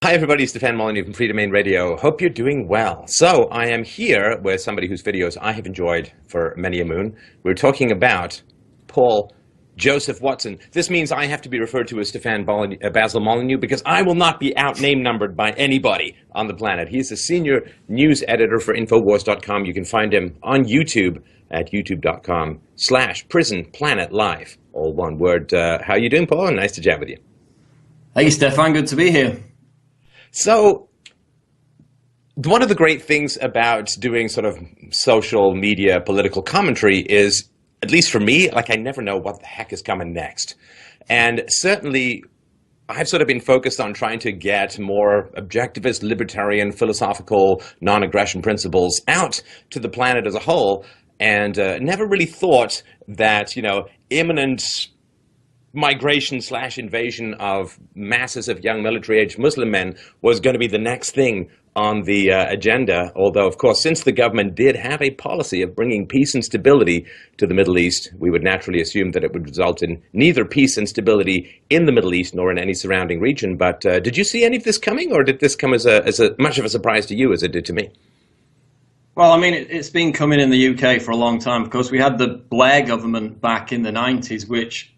Hi everybody, Stefan Molyneux from Free Domain Radio. Hope you're doing well. So I am here with somebody whose videos I have enjoyed for many a moon. We're talking about Paul Joseph Watson. This means I have to be referred to as Basil Molyneux because I will not be out name numbered by anybody on the planet. He's a senior news editor for Infowars.com. You can find him on YouTube at youtube.com/prisonplanetlive. All one word. How you doing, Paul? Nice to chat with you. Hey, Stefan. Good to be here. So, one of the great things about doing sort of social media political commentary is, at least for me, like I never know what the heck is coming next. And certainly, I've sort of been focused on trying to get more objectivist, libertarian, philosophical, non-aggression principles out to the planet as a whole, and never really thought that, imminent migration/invasion of masses of young military-aged Muslim men was going to be the next thing on the agenda. Although, of course, since the government did have a policy of bringing peace and stability to the Middle East, we would naturally assume that it would result in neither peace and stability in the Middle East nor in any surrounding region. But did you see any of this coming, or did this come as much of a surprise to you as it did to me? Well, I mean, it's been coming in the UK for a long time. Of course, we had the Blair government back in the 90s, which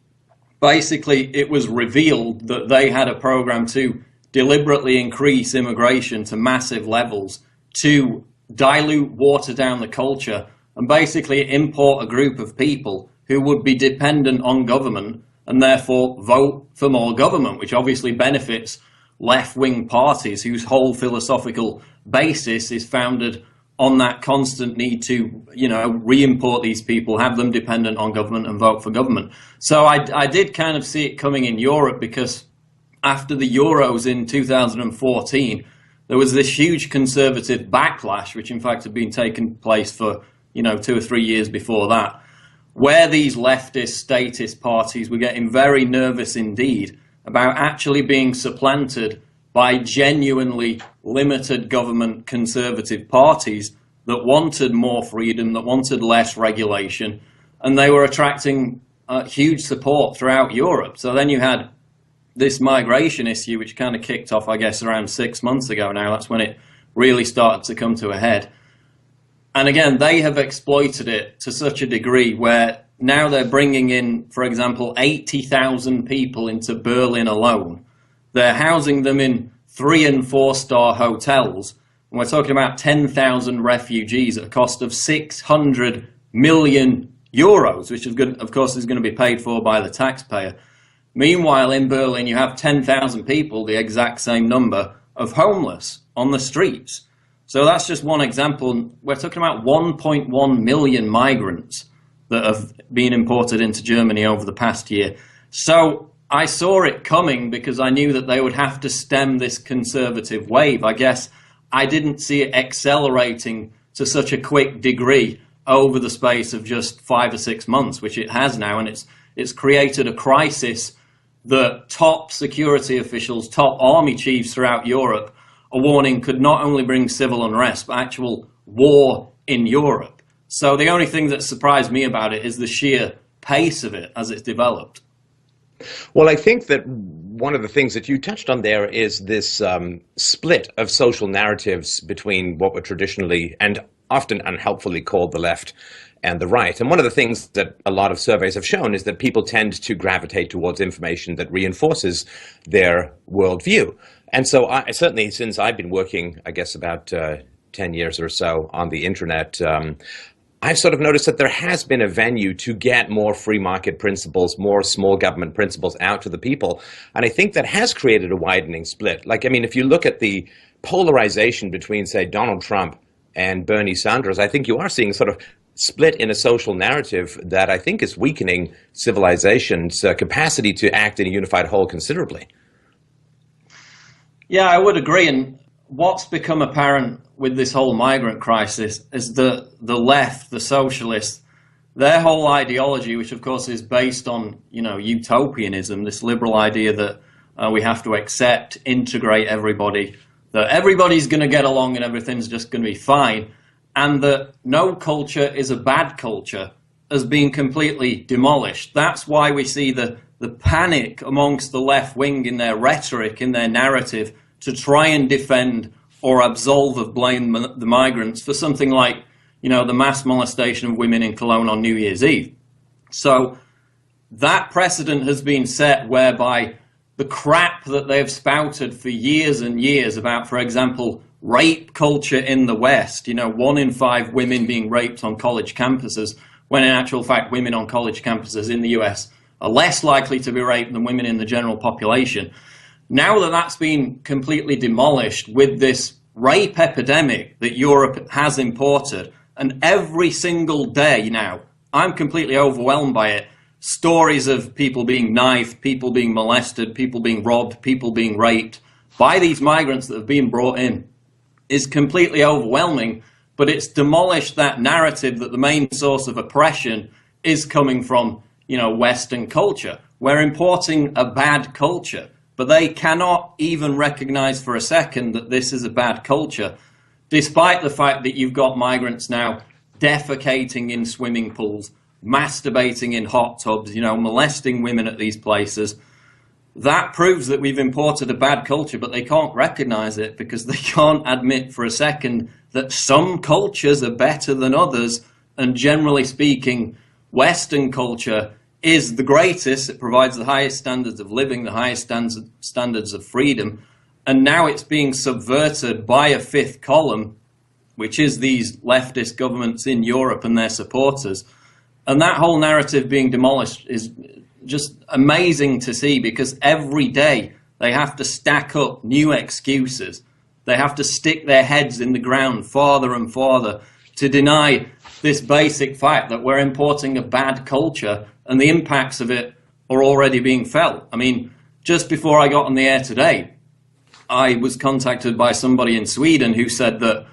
basically, it was revealed that they had a program to deliberately increase immigration to massive levels, to dilute, water down the culture, and basically import a group of people who would be dependent on government and therefore vote for more government, which obviously benefits left-wing parties whose whole philosophical basis is founded on that constant need to, re-import these people, have them dependent on government and vote for government. So I did kind of see it coming in Europe because after the Euros in 2014, there was this huge conservative backlash, which in fact had been taking place for, 2 or 3 years before that, where these leftist, statist parties were getting very nervous indeed about actually being supplanted by genuinely limited government conservative parties that wanted more freedom, that wanted less regulation, and they were attracting huge support throughout Europe. So then you had this migration issue, which kind of kicked off, I guess, around 6 months ago now. That's when it really started to come to a head. And again, they have exploited it to such a degree where now they're bringing in, for example, 80,000 people into Berlin alone. They're housing them in 3- and 4-star hotels. And we're talking about 10,000 refugees at a cost of 600 million euros, which of course is going to be paid for by the taxpayer. Meanwhile, in Berlin, you have 10,000 people, the exact same number, of homeless on the streets. So that's just one example. We're talking about 1.1 million migrants that have been imported into Germany over the past year. So I saw it coming because I knew that they would have to stem this conservative wave. I guess I didn't see it accelerating to such a quick degree over the space of just 5 or 6 months, which it has now, and it's created a crisis that top security officials, top army chiefs throughout Europe are warning could not only bring civil unrest, but actual war in Europe. So the only thing that surprised me about it is the sheer pace of it as it's developed. Well, I think that one of the things that you touched on there is this split of social narratives between what were traditionally and often unhelpfully called the left and the right. And one of the things that a lot of surveys have shown is that people tend to gravitate towards information that reinforces their worldview. And so I certainly, since I've been working, I guess, about 10 years or so on the internet, I've sort of noticed that there has been a venue to get more free market principles, more small government principles out to the people. And I think that has created a widening split. Like, I mean, if you look at the polarization between, say, Donald Trump and Bernie Sanders, I think you are seeing sort of split in a social narrative that I think is weakening civilization's capacity to act in a unified whole considerably. Yeah, I would agree. And what's become apparent with this whole migrant crisis is that the left, the socialists, their whole ideology, which of course is based on, utopianism, this liberal idea that we have to accept, integrate everybody, that everybody's going to get along and everything's just going to be fine, and that no culture is a bad culture, has been completely demolished. That's why we see the panic amongst the left wing in their rhetoric, in their narrative, to try and defend or absolve of blame the migrants for something like, the mass molestation of women in Cologne on New Year's Eve. So that precedent has been set whereby the crap that they've spouted for years and years about, for example, rape culture in the West, 1 in 5 women being raped on college campuses, when in actual fact women on college campuses in the US are less likely to be raped than women in the general population. Now that that's been completely demolished with this rape epidemic that Europe has imported, and every single day now, I'm completely overwhelmed by it. Stories of people being knifed, people being molested, people being robbed, people being raped by these migrants that have been brought in is completely overwhelming. But it's demolished that narrative that the main source of oppression is coming from, Western culture. We're importing a bad culture, but they cannot even recognize for a second that this is a bad culture, despite the fact that you've got migrants now defecating in swimming pools, masturbating in hot tubs, molesting women at these places. That proves that we've imported a bad culture, but they can't recognize it because they can't admit for a second that some cultures are better than others. And generally speaking, Western culture is the greatest. It provides the highest standards of living, the highest standards of freedom. And now it's being subverted by a fifth column, which is these leftist governments in Europe and their supporters. And that whole narrative being demolished is just amazing to see, because every day they have to stack up new excuses. They have to stick their heads in the ground farther and farther to deny this basic fact that we're importing a bad culture, and the impacts of it are already being felt. I mean, just before I got on the air today, I was contacted by somebody in Sweden who said that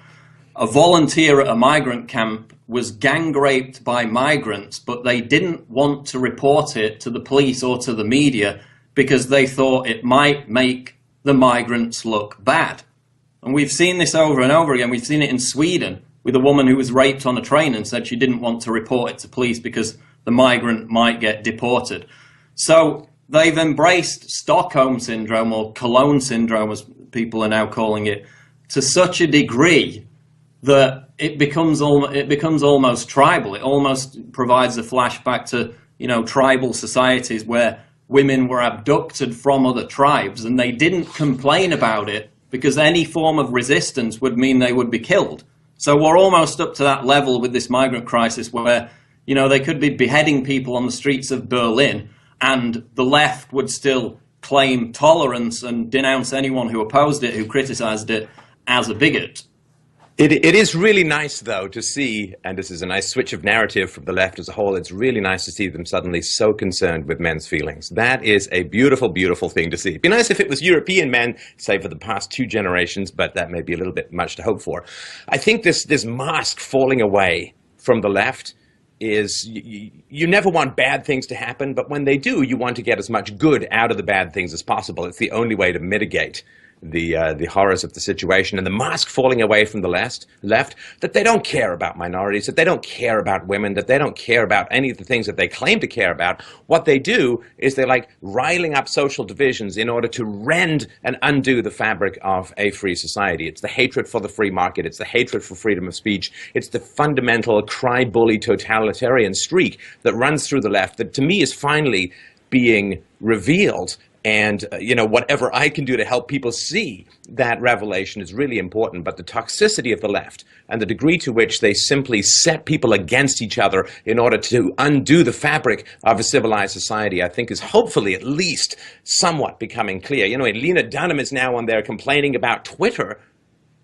a volunteer at a migrant camp was gang raped by migrants, but they didn't want to report it to the police or to the media because they thought it might make the migrants look bad. And we've seen this over and over again. We've seen it in Sweden with a woman who was raped on a train and said she didn't want to report it to police because the migrant might get deported. So they've embraced Stockholm Syndrome, or Cologne Syndrome as people are now calling it, to such a degree that it becomes almost tribal. It almost provides a flashback to, tribal societies where women were abducted from other tribes and they didn't complain about it because any form of resistance would mean they would be killed. So we're almost up to that level with this migrant crisis where, they could be beheading people on the streets of Berlin and the left would still claim tolerance and denounce anyone who opposed it, who criticized it, as a bigot. It is really nice, though, to see, and this is a nice switch of narrative from the left as a whole, it's really nice to see them suddenly so concerned with men's feelings. That is a beautiful, beautiful thing to see. It'd be nice if it was European men, say for the past 2 generations, but that may be a little bit much to hope for. I think this mask falling away from the left is, you never want bad things to happen, but when they do, you want to get as much good out of the bad things as possible. It's the only way to mitigate the horrors of the situation, and the mask falling away from the left, that they don't care about minorities, that they don't care about women, that they don't care about any of the things that they claim to care about. What they do is they like riling up social divisions in order to rend and undo the fabric of a free society. It's the hatred for the free market, it's the hatred for freedom of speech, it's the fundamental cry-bully totalitarian streak that runs through the left that to me is finally being revealed. And, whatever I can do to help people see that revelation is really important. But the toxicity of the left and the degree to which they simply set people against each other in order to undo the fabric of a civilized society, I think is hopefully at least somewhat becoming clear. Lena Dunham is now on there complaining about Twitter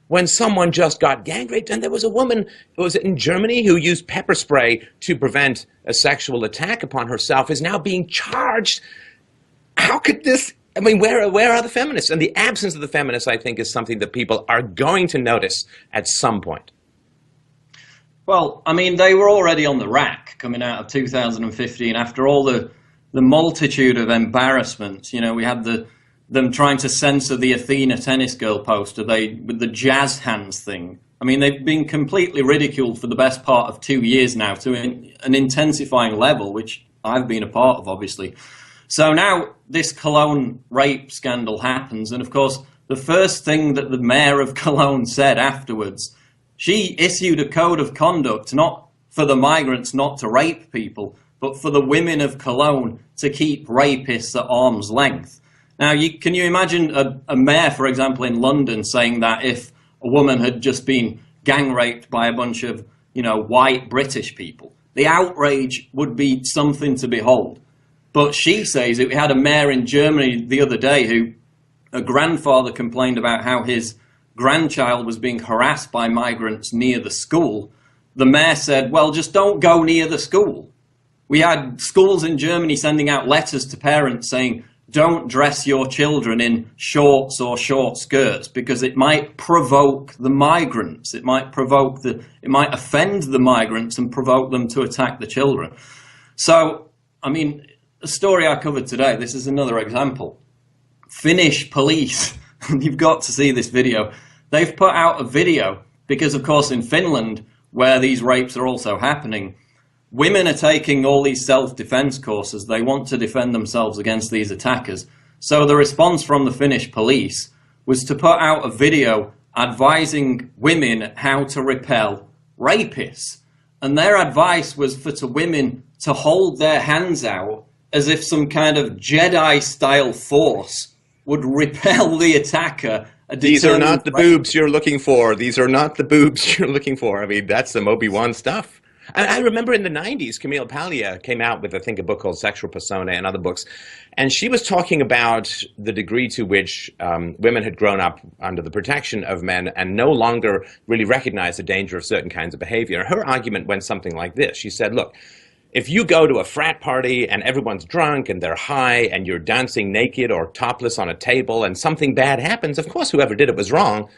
when someone just got gang raped. And there was a woman, was it in Germany, who used pepper spray to prevent a sexual attack upon herself, is now being charged. How could this, where are the feminists? And the absence of the feminists, I think, is something that people are going to notice at some point. Well, they were already on the rack coming out of 2015 after all the multitude of embarrassments. We had them trying to censor the Athena tennis girl poster with the jazz hands thing. They've been completely ridiculed for the best part of 2 years now to an intensifying level, which I've been a part of, obviously. So now this Cologne rape scandal happens, and of course the first thing that the mayor of Cologne said afterwards, she issued a code of conduct, not for the migrants not to rape people, but for the women of Cologne to keep rapists at arm's length. Now, can you imagine a mayor, for example, in London saying that if a woman had just been gang raped by a bunch of, white British people? The outrage would be something to behold. But she says that we had a mayor in Germany the other day who, a grandfather complained about how his grandchild was being harassed by migrants near the school. The mayor said, well, just don't go near the school. We had schools in Germany sending out letters to parents saying, don't dress your children in shorts or short skirts because it might provoke the migrants. It might offend the migrants and provoke them to attack the children. So, the story I covered today, this is another example. Finnish police, you've got to see this video. They've put out a video because, of course, in Finland, where these rapes are also happening, women are taking all these self-defense courses. They want to defend themselves against these attackers. So the response from the Finnish police was to put out a video advising women how to repel rapists. And their advice was for women to hold their hands out as if some kind of Jedi-style force would repel the attacker. These are not the boobs you're looking for. These are not the boobs you're looking for. That's some Obi-Wan stuff. I remember in the 90s, Camille Paglia came out with, I think, a book called Sexual Persona and other books. And she was talking about the degree to which women had grown up under the protection of men and no longer really recognized the danger of certain kinds of behavior. Her argument went something like this. She said, look, if you go to a frat party and everyone's drunk and they're high and you're dancing naked or topless on a table and something bad happens, of course, whoever did it was wrong.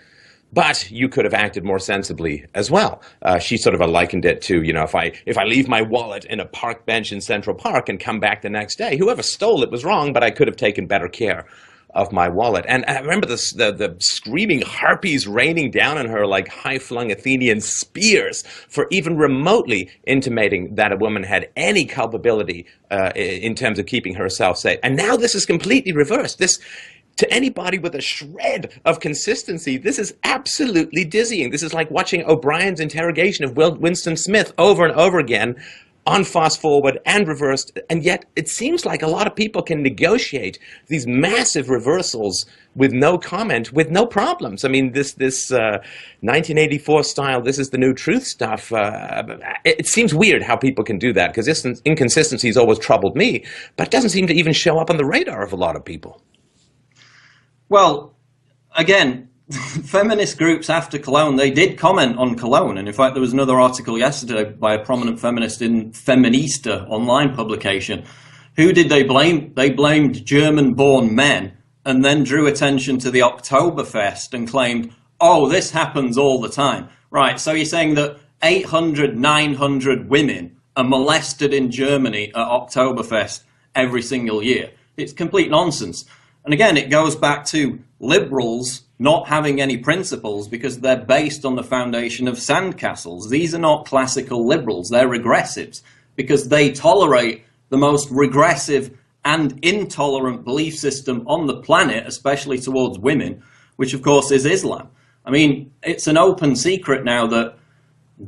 But you could have acted more sensibly as well. She sort of likened it to, if I leave my wallet in a park bench in Central Park and come back the next day, whoever stole it was wrong, but I could have taken better care of my wallet. And I remember the screaming harpies raining down on her like high-flung Athenian spears for even remotely intimating that a woman had any culpability in terms of keeping herself safe. And now this is completely reversed. To anybody with a shred of consistency, this is absolutely dizzying. This is like watching O'Brien's interrogation of Winston Smith over and over again on fast forward and reversed. And yet it seems like a lot of people can negotiate these massive reversals with no comment, with no problems. This 1984 style, this is the new truth stuff. It seems weird how people can do that because this inconsistency has always troubled me, but it doesn't seem to even show up on the radar of a lot of people. Well, again, feminist groups after Cologne, they did comment on Cologne. And in fact, there was another article yesterday by a prominent feminist in Feminista online publication. Who did they blame? They blamed German-born men and then drew attention to the Oktoberfest and claimed, oh, this happens all the time. Right, so you're saying that 800, 900 women are molested in Germany at Oktoberfest every single year. It's complete nonsense. And again, it goes back to liberals not having any principles because they're based on the foundation of sandcastles. These are not classical liberals, they're regressives because they tolerate the most regressive and intolerant belief system on the planet, especially towards women, which of course is Islam. It's an open secret now that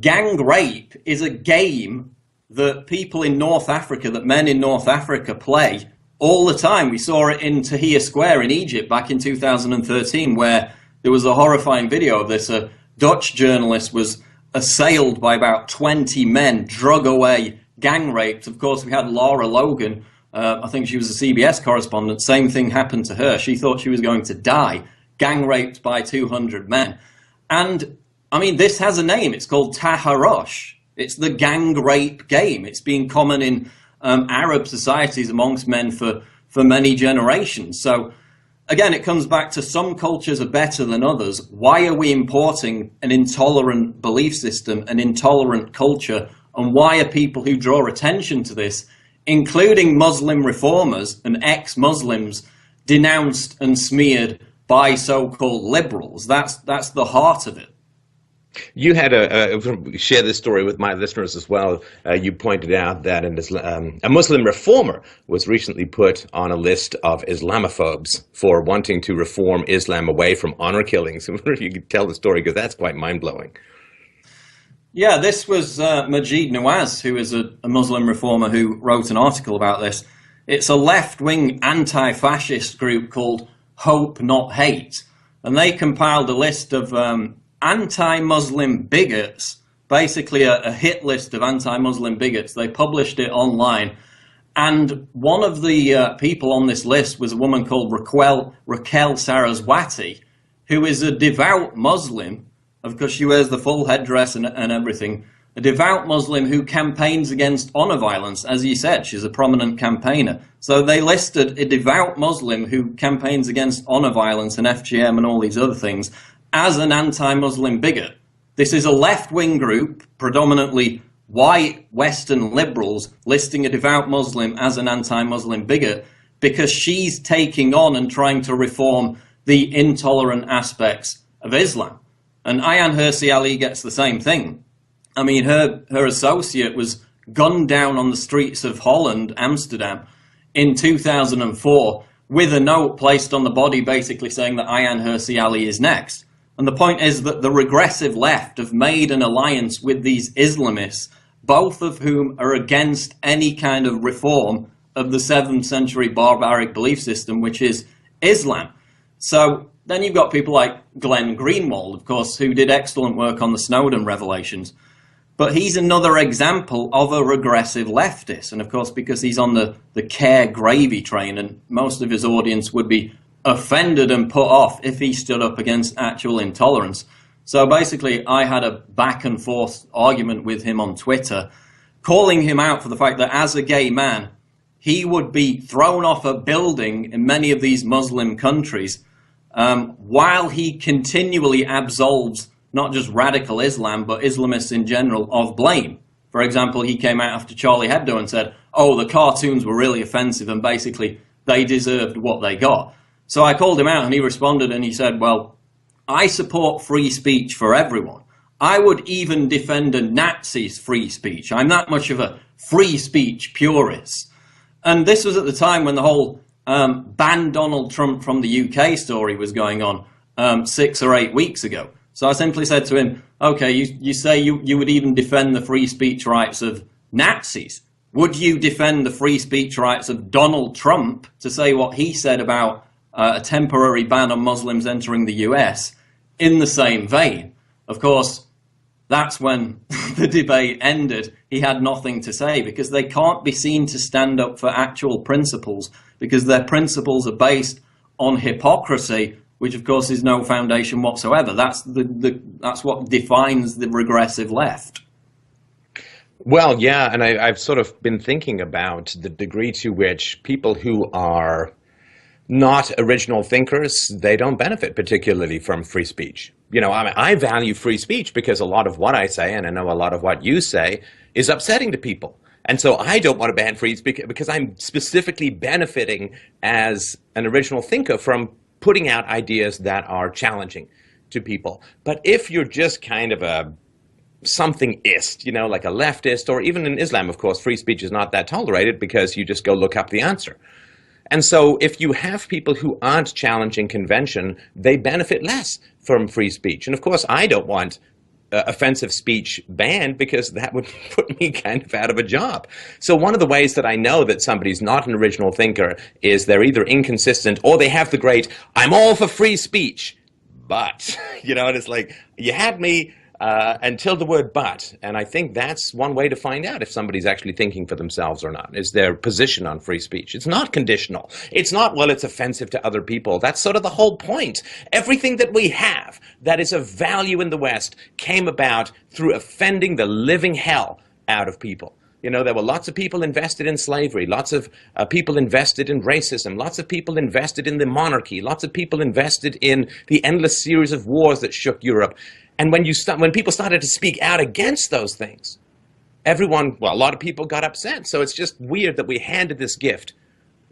gang rape is a game that people in North Africa, that men in North Africa play all the time. We saw it in Tahrir Square in Egypt back in 2013, where there was a horrifying video of this. A Dutch journalist was assailed by about 20 men, drug away, gang raped. Of course, we had Laura Logan. I think she was a CBS correspondent. Same thing happened to her. She thought she was going to die, gang raped by 200 men. And, this has a name. It's called Taharosh. It's the gang rape game. It's been common in Arab societies amongst men for many generations. So again, it comes back to some cultures are better than others. Why are we importing an intolerant belief system, an intolerant culture? And why are people who draw attention to this, including Muslim reformers and ex-Muslims, denounced and smeared by so-called liberals? That's the heart of it. You had share this story with my listeners as well. You pointed out that a Muslim reformer was recently put on a list of Islamophobes for wanting to reform Islam away from honor killings. I wonder if you could tell the story, because that's quite mind-blowing. Yeah, this was Majid Nawaz, who is a Muslim reformer who wrote an article about this. It's a left-wing anti-fascist group called Hope Not Hate, and they compiled a list of anti-Muslim bigots, basically a hit list of anti-Muslim bigots. They published it online, and one of the people on this list was a woman called Raquel Saraswati, who is a devout Muslim. Of course, she wears the full headdress and everything. A devout Muslim who campaigns against honor violence. As you said, she's a prominent campaigner. So they listed a devout Muslim who campaigns against honor violence and FGM and all these other things as an anti-Muslim bigot. This is a left-wing group, predominantly white Western liberals, listing a devout Muslim as an anti-Muslim bigot because she's taking on and trying to reform the intolerant aspects of Islam. And Ayaan Hirsi Ali gets the same thing. I mean, her associate was gunned down on the streets of Holland, Amsterdam, in 2004 with a note placed on the body basically saying that Ayaan Hirsi Ali is next. And the point is that the regressive left have made an alliance with these Islamists, both of whom are against any kind of reform of the 7th century barbaric belief system, which is Islam. So then you've got people like Glenn Greenwald, of course, who did excellent work on the Snowden revelations. But he's another example of a regressive leftist. And of course, because he's on the care gravy train, and most of his audience would be offended and put off if he stood up against actual intolerance. So basically, I had a back and forth argument with him on Twitter, calling him out for the fact that as a gay man, he would be thrown off a building in many of these Muslim countries while he continually absolves not just radical Islam, but Islamists in general of blame. For example, he came out after Charlie Hebdo and said, oh, the cartoons were really offensive and basically they deserved what they got. So I called him out and he responded and he said, well, I support free speech for everyone. I would even defend a Nazi's free speech. I'm that much of a free speech purist. And this was at the time when the whole ban Donald Trump from the UK story was going on 6 or 8 weeks ago. So I simply said to him, okay, you say you would even defend the free speech rights of Nazis. Would you defend the free speech rights of Donald Trump to say what he said about a temporary ban on Muslims entering the US in the same vein? Of course, that's when the debate ended. He had nothing to say because they can't be seen to stand up for actual principles because their principles are based on hypocrisy, which of course is no foundation whatsoever. That's what defines the regressive left. Well, yeah, and I've sort of been thinking about the degree to which people who are not original thinkers, they don't benefit particularly from free speech. You know, I value free speech because a lot of what I say, and I know a lot of what you say, is upsetting to people. And so I don't want to ban free speech because I'm specifically benefiting as an original thinker from putting out ideas that are challenging to people. But if you're just kind of a somethingist, you know, like a leftist, or even in Islam, of course, free speech is not that tolerated because you just go look up the answer. And so if you have people who aren't challenging convention, they benefit less from free speech. And of course, I don't want offensive speech banned because that would put me kind of out of a job. So one of the ways that I know that somebody's not an original thinker is they're either inconsistent or they have the great, I'm all for free speech, but, you know, and it's like, you had me until the word but. And I think that's one way to find out if somebody's actually thinking for themselves or not, is their position on free speech. It's not conditional. It's not, well, it's offensive to other people. That's sort of the whole point. Everything that we have that is of value in the West came about through offending the living hell out of people. You know, there were lots of people invested in slavery, lots of people invested in racism, lots of people invested in the monarchy, lots of people invested in the endless series of wars that shook Europe. And when people started to speak out against those things, a lot of people got upset. So it's just weird that we handed this gift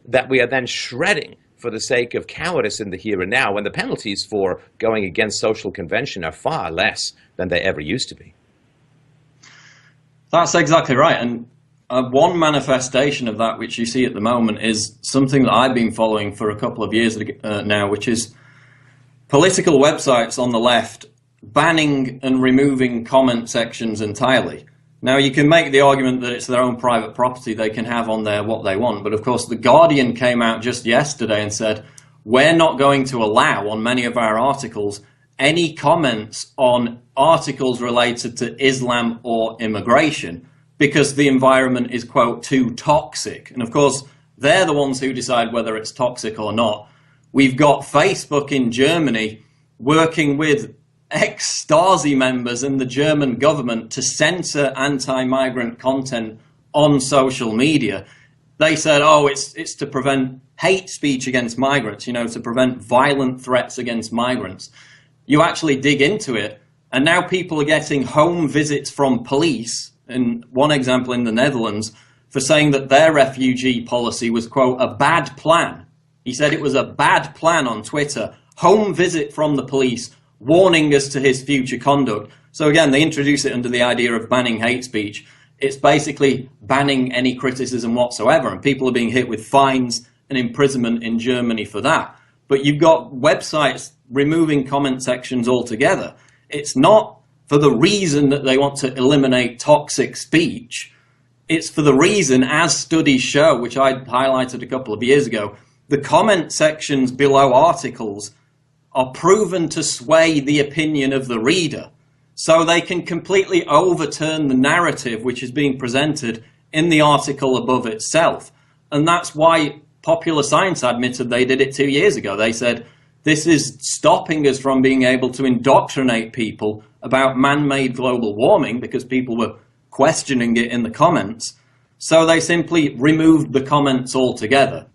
that we are then shredding for the sake of cowardice in the here and now, when the penalties for going against social convention are far less than they ever used to be. That's exactly right. And one manifestation of that, which you see at the moment, is something that I've been following for a couple of years now, which is political websites on the left banning and removing comment sections entirely. Now, you can make the argument that it's their own private property, they can have on there what they want, but of course The Guardian came out just yesterday and said, we're not going to allow on many of our articles any comments on articles related to Islam or immigration, because the environment is, quote, too toxic. And of course, they're the ones who decide whether it's toxic or not. We've got Facebook in Germany working with ex-Stasi members in the German government to censor anti-migrant content on social media. They said, oh, it's to prevent hate speech against migrants, to prevent violent threats against migrants. You actually dig into it, and now people are getting home visits from police, in one example in the Netherlands, for saying that their refugee policy was, quote, a bad plan. He said it was a bad plan on Twitter. Home visit from the police, warning us to his future conduct. So again, they introduce it under the idea of banning hate speech. It's basically banning any criticism whatsoever, and people are being hit with fines and imprisonment in Germany for that. But you've got websites removing comment sections altogether. It's not for the reason that they want to eliminate toxic speech. It's for the reason, as studies show, which I highlighted a couple of years ago, the comment sections below articles are proven to sway the opinion of the reader. So they can completely overturn the narrative which is being presented in the article above itself. And that's why Popular Science admitted they did it 2 years ago. They said, this is stopping us from being able to indoctrinate people about man-made global warming, because people were questioning it in the comments. So they simply removed the comments altogether.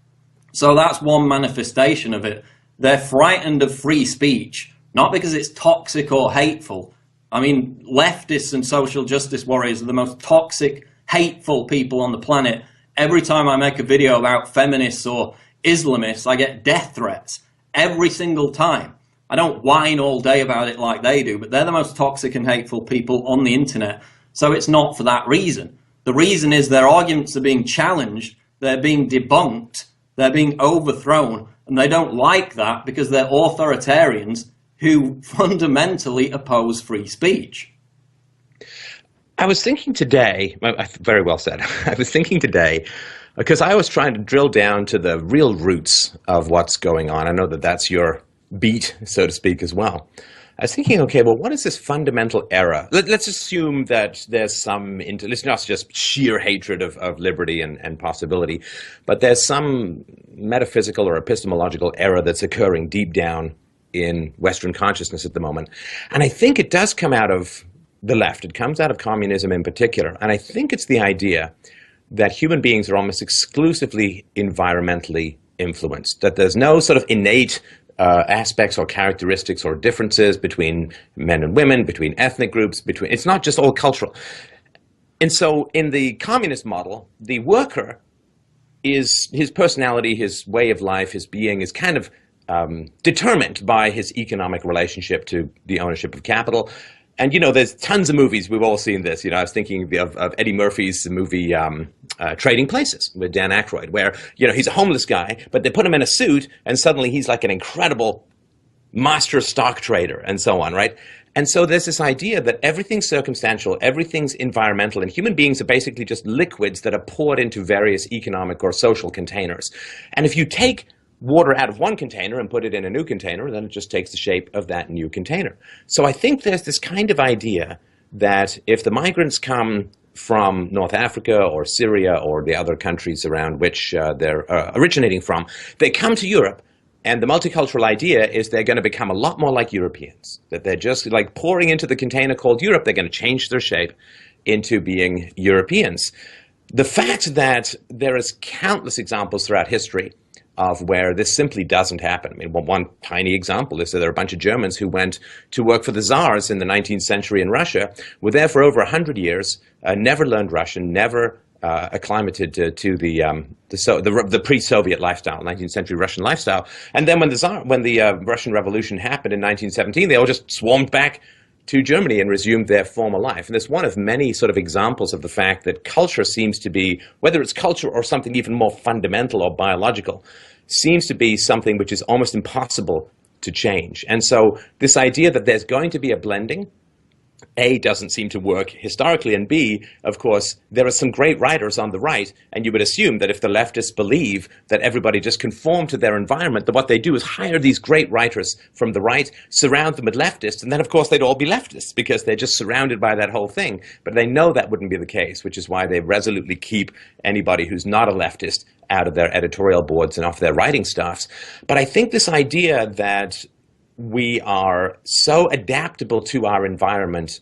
So that's one manifestation of it. They're frightened of free speech, not because it's toxic or hateful. I mean, leftists and social justice warriors are the most toxic, hateful people on the planet. Every time I make a video about feminists or Islamists, I get death threats. Every single time. I don't whine all day about it like they do, but they're the most toxic and hateful people on the internet. So it's not for that reason. The reason is their arguments are being challenged, they're being debunked, they're being overthrown, and they don't like that because they're authoritarians who fundamentally oppose free speech. I was thinking today, very well said, I was thinking today, because I was trying to drill down to the real roots of what's going on. I know that that's your beat, so to speak, as well. I was thinking, okay, well, what is this fundamental error? Let's assume that there's some, it's not just sheer hatred of liberty and possibility, but there's some metaphysical or epistemological error that's occurring deep down in Western consciousness at the moment. And I think it does come out of the left. It comes out of communism in particular. And I think it's the idea that human beings are almost exclusively environmentally influenced, that there's no sort of innate aspects or characteristics or differences between men and women, between ethnic groups, it's not just all cultural. And so in the communist model, the worker is, his personality, his way of life, his being is kind of determined by his economic relationship to the ownership of capital. And, there's tons of movies, we've all seen this. I was thinking of Eddie Murphy's movie Trading Places with Dan Aykroyd, where, he's a homeless guy, but they put him in a suit, and suddenly he's like an incredible master stock trader, and so on, right? And so there's this idea that everything's circumstantial, everything's environmental, and human beings are basically just liquids that are poured into various economic or social containers. And if you take water out of one container and put it in a new container, then it just takes the shape of that new container. So I think there's this kind of idea that if the migrants come from North Africa or Syria or the other countries around which they're originating from, they come to Europe, and the multicultural idea is they're going to become a lot more like Europeans, that they're just like pouring into the container called Europe, they're going to change their shape into being Europeans. The fact that there is countless examples throughout history of where this simply doesn't happen. I mean, one tiny example is that there are a bunch of Germans who went to work for the Tsars in the 19th century in Russia, were there for over 100 years, never learned Russian, never acclimated to the pre-Soviet lifestyle, 19th century Russian lifestyle. And then when the Russian Revolution happened in 1917, they all just swarmed back to Germany and resumed their former life. And it's one of many sort of examples of the fact that culture seems to be, whether it's culture or something even more fundamental or biological, seems to be something which is almost impossible to change. And so this idea that there's going to be a blending, A, doesn't seem to work historically, and B, of course, there are some great writers on the right, and you would assume that if the leftists believe that everybody just conform to their environment, that what they do is hire these great writers from the right, surround them with leftists, and then of course they'd all be leftists because they're just surrounded by that whole thing. But they know that wouldn't be the case, which is why they resolutely keep anybody who's not a leftist out of their editorial boards and off their writing staffs. But I think this idea that we are so adaptable to our environment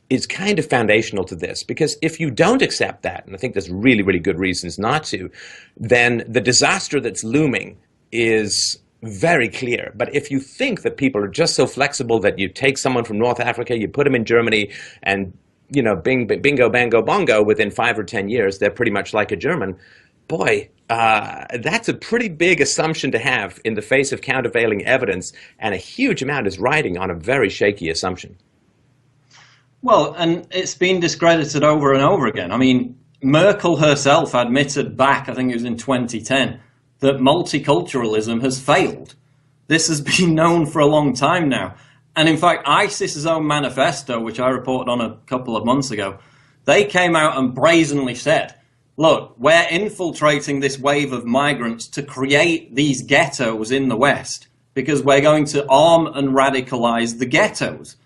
is kind of foundational to this, because if you don't accept that, and I think there's really, really good reasons not to, then the disaster that's looming is very clear. But if you think that people are just so flexible that you take someone from North Africa, you put them in Germany, and bingo, bango, bongo, within 5 or 10 years, they're pretty much like a German, boy, that's a pretty big assumption to have in the face of countervailing evidence, and a huge amount is riding on a very shaky assumption. Well, and it's been discredited over and over again. I mean, Merkel herself admitted back, I think it was in 2010, that multiculturalism has failed. This has been known for a long time now. And in fact, ISIS's own manifesto, which I reported on a couple of months ago, they came out and brazenly said, look, we're infiltrating this wave of migrants to create these ghettos in the West because we're going to arm and radicalize the ghettos.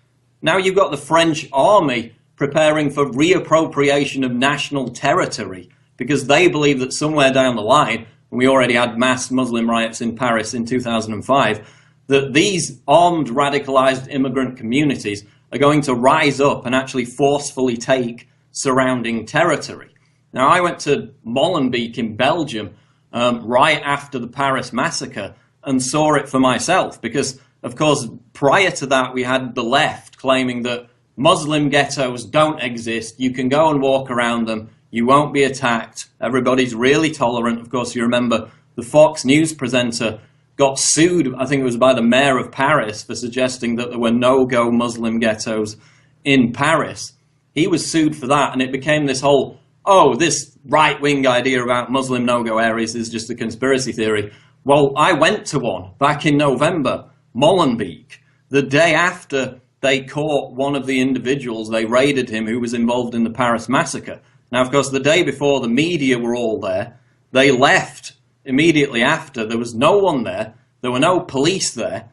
Now you've got the French army preparing for reappropriation of national territory because they believe that somewhere down the line, and we already had mass Muslim riots in Paris in 2005, that these armed, radicalized immigrant communities are going to rise up and actually forcefully take surrounding territory. Now, I went to Molenbeek in Belgium right after the Paris massacre and saw it for myself because, of course, prior to that, we had the left claiming that Muslim ghettos don't exist. You can go and walk around them. You won't be attacked. Everybody's really tolerant. Of course, you remember the Fox News presenter got sued, I think it was by the mayor of Paris, for suggesting that there were no-go Muslim ghettos in Paris. He was sued for that, and it became this whole, oh, this right-wing idea about Muslim no-go areas is just a conspiracy theory. Well, I went to one back in November, Molenbeek, the day after they caught one of the individuals, they raided him, who was involved in the Paris massacre. Now, of course, the day before, the media were all there. They left immediately after. There was no one there. There were no police there.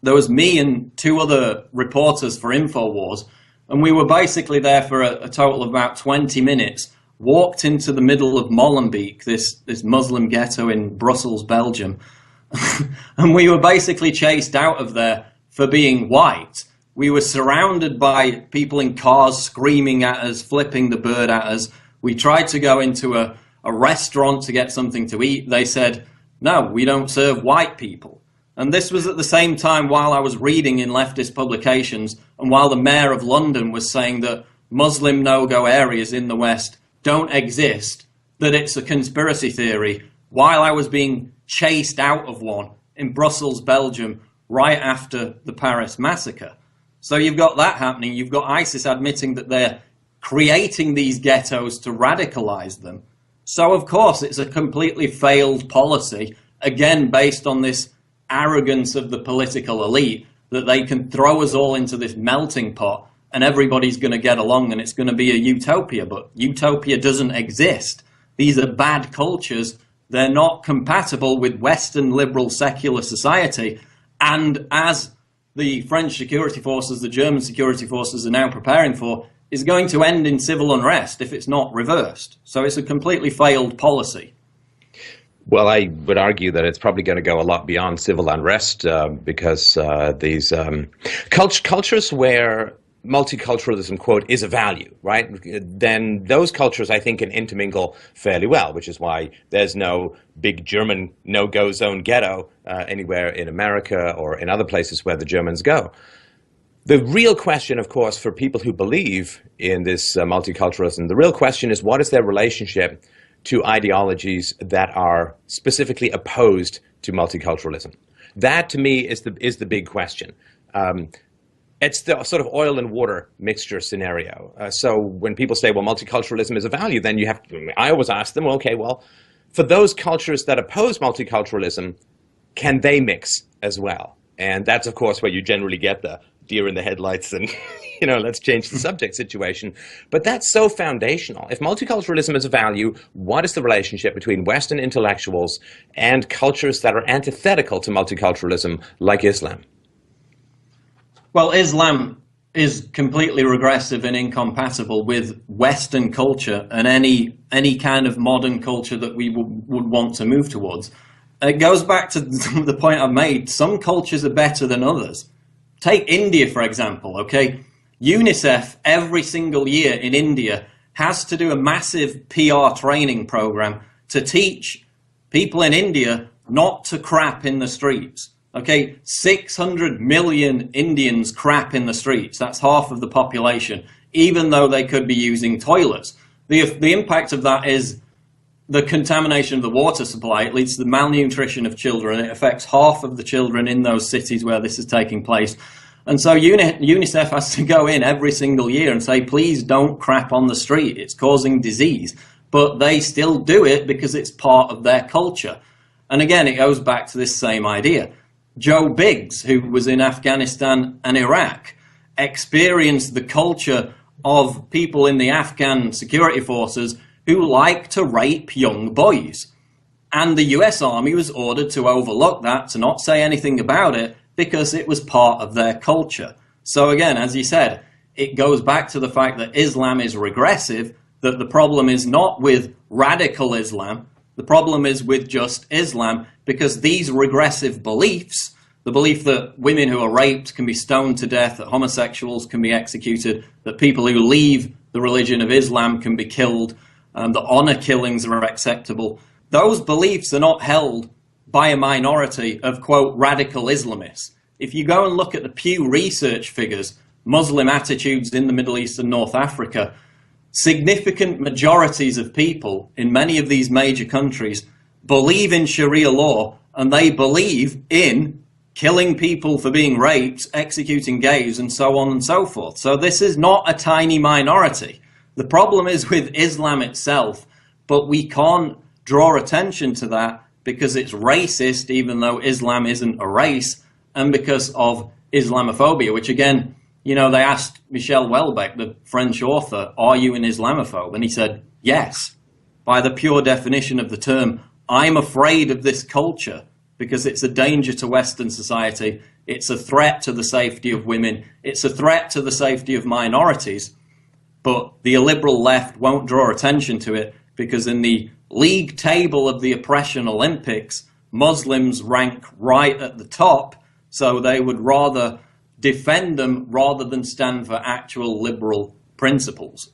There was me and 2 other reporters for InfoWars, and we were basically there for a total of about 20 minutes, walked into the middle of Molenbeek, this Muslim ghetto in Brussels, Belgium, and we were basically chased out of there for being white. We were surrounded by people in cars screaming at us, flipping the bird at us. We tried to go into a restaurant to get something to eat. They said, no, we don't serve white people. And this was at the same time while I was reading in leftist publications and while the mayor of London was saying that Muslim no-go areas in the West don't exist, that it's a conspiracy theory, while I was being chased out of one in Brussels, Belgium, right after the Paris massacre. So you've got that happening. You've got ISIS admitting that they're creating these ghettos to radicalize them. So, of course, it's a completely failed policy, again, based on this arrogance of the political elite, that they can throw us all into this melting pot and everybody's going to get along and it's going to be a utopia. But utopia doesn't exist. These are bad cultures. They're not compatible with Western liberal secular society. And as the French security forces, the German security forces are now preparing for, is going to end in civil unrest if it's not reversed. So it's a completely failed policy. Well, I would argue that it's probably going to go a lot beyond civil unrest because these cultures where multiculturalism, quote, is a value, right? Then those cultures, I think, can intermingle fairly well, which is why there's no big German no-go zone ghetto anywhere in America or in other places where the Germans go. The real question, of course, for people who believe in this multiculturalism, the real question is, what is their relationship to ideologies that are specifically opposed to multiculturalism? That, to me, is the big question. It's the sort of oil and water mixture scenario. So when people say, well, multiculturalism is a value, then you have to, I always ask them, okay, well, for those cultures that oppose multiculturalism, can they mix as well? And that's, of course, where you generally get the deer in the headlights and, let's change the subject situation. But that's so foundational. If multiculturalism is a value, what is the relationship between Western intellectuals and cultures that are antithetical to multiculturalism, like Islam? Well, Islam is completely regressive and incompatible with Western culture and any kind of modern culture that we would want to move towards. It goes back to the point I've made. Some cultures are better than others. Take India, for example, okay? UNICEF, every single year in India, has to do a massive PR training program to teach people in India not to crap in the streets. Okay, 600 million Indians crap in the streets. That's half of the population, even though they could be using toilets. The impact of that is the contamination of the water supply. It leads to the malnutrition of children. It affects half of the children in those cities where this is taking place. And so UNICEF has to go in every single year and say, please don't crap on the street. It's causing disease. But they still do it because it's part of their culture. And again, it goes back to this same idea. Joe Biggs, who was in Afghanistan and Iraq, experienced the culture of people in the Afghan security forces who like to rape young boys. And the US Army was ordered to overlook that, to not say anything about it, because it was part of their culture. So again, as you said, it goes back to the fact that Islam is regressive, that the problem is not with radical Islam, the problem is with just Islam, because these regressive beliefs, the belief that women who are raped can be stoned to death, that homosexuals can be executed, that people who leave the religion of Islam can be killed, that honor killings are acceptable, those beliefs are not held by a minority of, quote, radical Islamists. If you go and look at the Pew Research figures, Muslim attitudes in the Middle East and North Africa, significant majorities of people in many of these major countries believe in Sharia law, and they believe in killing people for being raped, executing gays, and so on and so forth. So this is not a tiny minority. The problem is with Islam itself, but we can't draw attention to that because it's racist, even though Islam isn't a race, and because of Islamophobia, which again, they asked Michel Houellebecq, the French author, are you an Islamophobe? And he said, yes. By the pure definition of the term, I'm afraid of this culture because it's a danger to Western society. It's a threat to the safety of women. It's a threat to the safety of minorities. But the illiberal left won't draw attention to it because in the league table of the oppression Olympics, Muslims rank right at the top, so they would rather defend them rather than stand for actual liberal principles.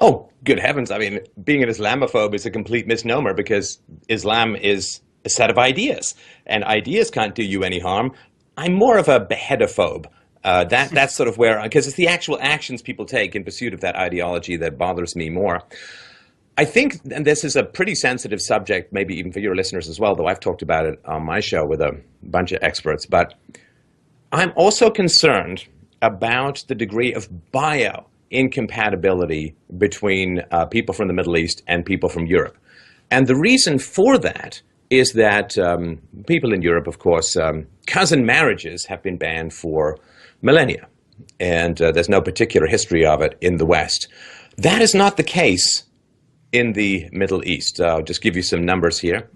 Oh, good heavens. I mean, being an Islamophobe is a complete misnomer because Islam is a set of ideas, and ideas can't do you any harm. I'm more of a beheadophobe. That's sort of where, because it's the actual actions people take in pursuit of that ideology that bothers me more. I think, and this is a pretty sensitive subject, maybe even for your listeners as well, though I've talked about it on my show with a bunch of experts, but I'm also concerned about the degree of bio-incompatibility between people from the Middle East and people from Europe. And the reason for that is that people in Europe, of course, cousin marriages have been banned for millennia, and there's no particular history of it in the West. That is not the case in the Middle East. I'll just give you some numbers here.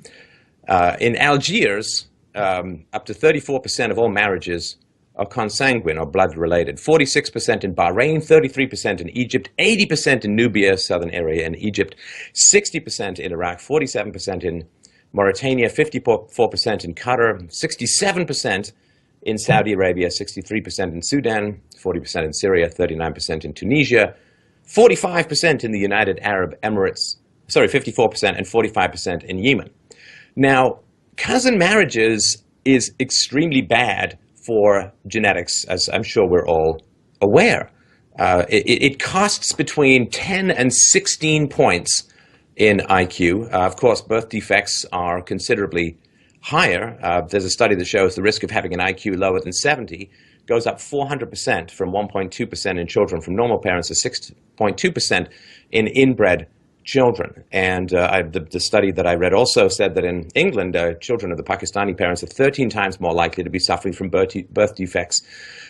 In Algiers, up to 34% of all marriages are consanguine or blood-related. 46% in Bahrain, 33% in Egypt, 80% in Nubia, southern area in Egypt, 60% in Iraq, 47% in Mauritania, 54% in Qatar, 67% in Saudi Arabia, 63% in Sudan, 40% in Syria, 39% in Tunisia, 45% in the United Arab Emirates, 54% and 45% in Yemen. Now, cousin marriages is extremely bad for genetics, as I'm sure we're all aware. It costs between 10 and 16 points in IQ. Of course, birth defects are considerably higher. There's a study that shows the risk of having an IQ lower than 70 goes up 400% from 1.2% in children from normal parents to 6.2% in inbred children. And the study that I read also said that in England, children of the Pakistani parents are 13 times more likely to be suffering from birth defects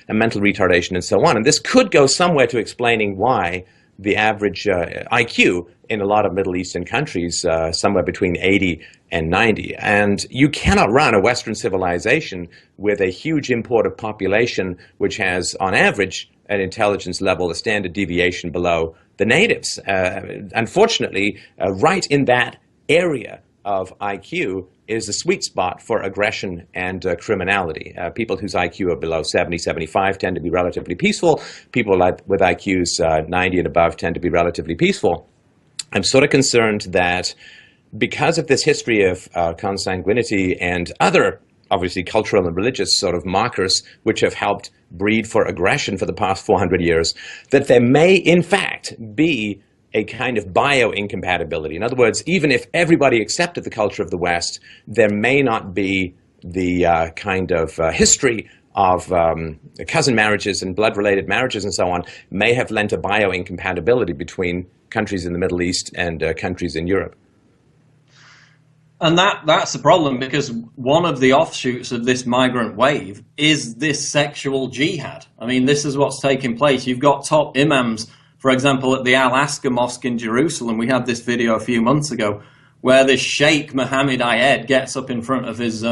and mental retardation and so on. And this could go somewhere to explaining why the average IQ in a lot of Middle Eastern countries, somewhere between 80 and 90. And you cannot run a Western civilization with a huge imported population, which has, on average, an intelligence level, a standard deviation below the natives. Unfortunately, right in that area of IQ is the sweet spot for aggression and criminality. People whose IQ are below 70, 75 tend to be relatively peaceful. People with IQs 90 and above tend to be relatively peaceful. I'm sort of concerned that because of this history of consanguinity and other, obviously, cultural and religious sort of markers which have helped breed for aggression for the past 400 years, that there may, in fact, be a kind of bio-incompatibility. In other words, even if everybody accepted the culture of the West, there may not be the kind of history of cousin marriages and blood-related marriages and so on may have lent a bio-incompatibility between countries in the Middle East and countries in Europe. And that's the problem, because one of the offshoots of this migrant wave is this sexual jihad. I mean, this is what's taking place. You've got top imams, for example, at the Al-Aqsa Mosque in Jerusalem. We had this video a few months ago where this Sheikh Mohammed Ayed gets up in front of his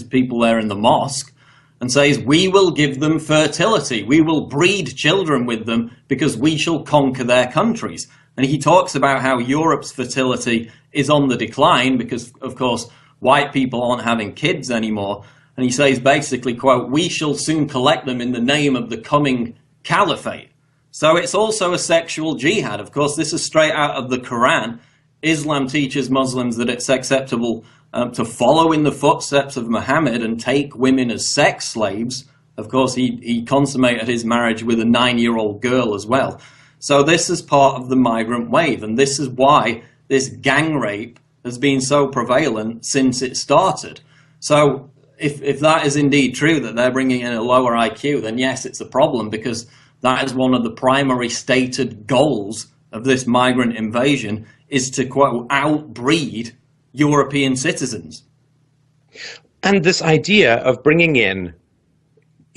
people there in the mosque and says, "We will give them fertility. We will breed children with them because we shall conquer their countries." And he talks about how Europe's fertility is on the decline because, of course, white people aren't having kids anymore. And he says basically, quote, "We shall soon collect them in the name of the coming caliphate." So it's also a sexual jihad. Of course, this is straight out of the Quran. Islam teaches Muslims that it's acceptable to follow in the footsteps of Muhammad and take women as sex slaves. Of course, he consummated his marriage with a 9-year-old girl as well. So this is part of the migrant wave, and this is why this gang rape has been so prevalent since it started. So if that is indeed true, that they're bringing in a lower IQ, then yes, it's a problem, because that is one of the primary stated goals of this migrant invasion, is to, quote, outbreed European citizens. And this idea of bringing in,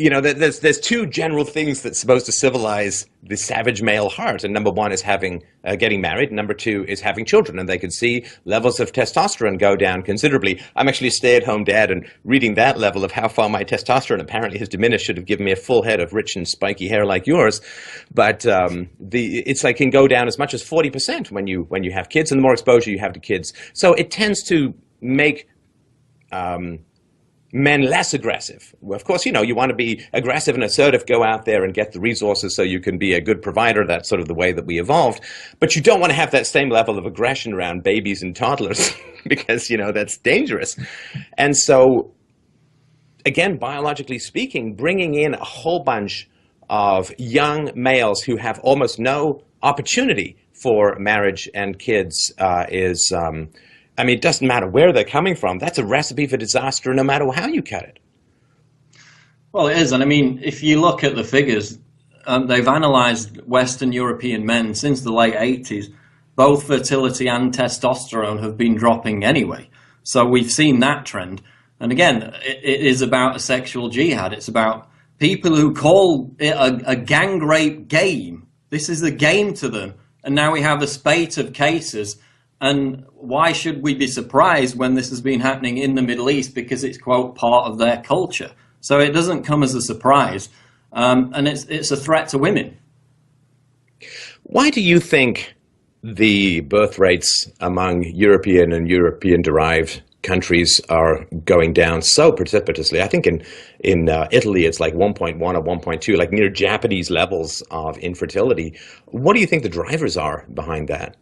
you know, there's two general things that's supposed to civilize the savage male heart. And number one is getting married. And number two is having children. And they can see levels of testosterone go down considerably. I'm actually a stay-at-home dad, and reading that level of how far my testosterone apparently has diminished should have given me a full head of rich and spiky hair like yours. But it's like can go down as much as 40% when you have kids, and the more exposure you have to kids. So it tends to make men less aggressive. Of course, you know, you want to be aggressive and assertive, go out there and get the resources so you can be a good provider. That's sort of the way that we evolved. But you don't want to have that same level of aggression around babies and toddlers because, you know, that's dangerous. And so, again, biologically speaking, bringing in a whole bunch of young males who have almost no opportunity for marriage and kids is I mean, it doesn't matter where they're coming from. That's a recipe for disaster no matter how you cut it. Well, it is. And I mean, if you look at the figures, they've analysed Western European men since the late 80s. Both fertility and testosterone have been dropping anyway. So we've seen that trend. And again, it is about a sexual jihad. It's about people who call it a gang rape game. This is a game to them. And now we have a spate of cases. And why should we be surprised when this has been happening in the Middle East? Because it's, quote, part of their culture. So it doesn't come as a surprise. And it's a threat to women. Why do you think the birth rates among European and European-derived countries are going down so precipitously? I think in Italy it's like 1.1 or 1.2, like near Japanese levels of infertility. What do you think the drivers are behind that?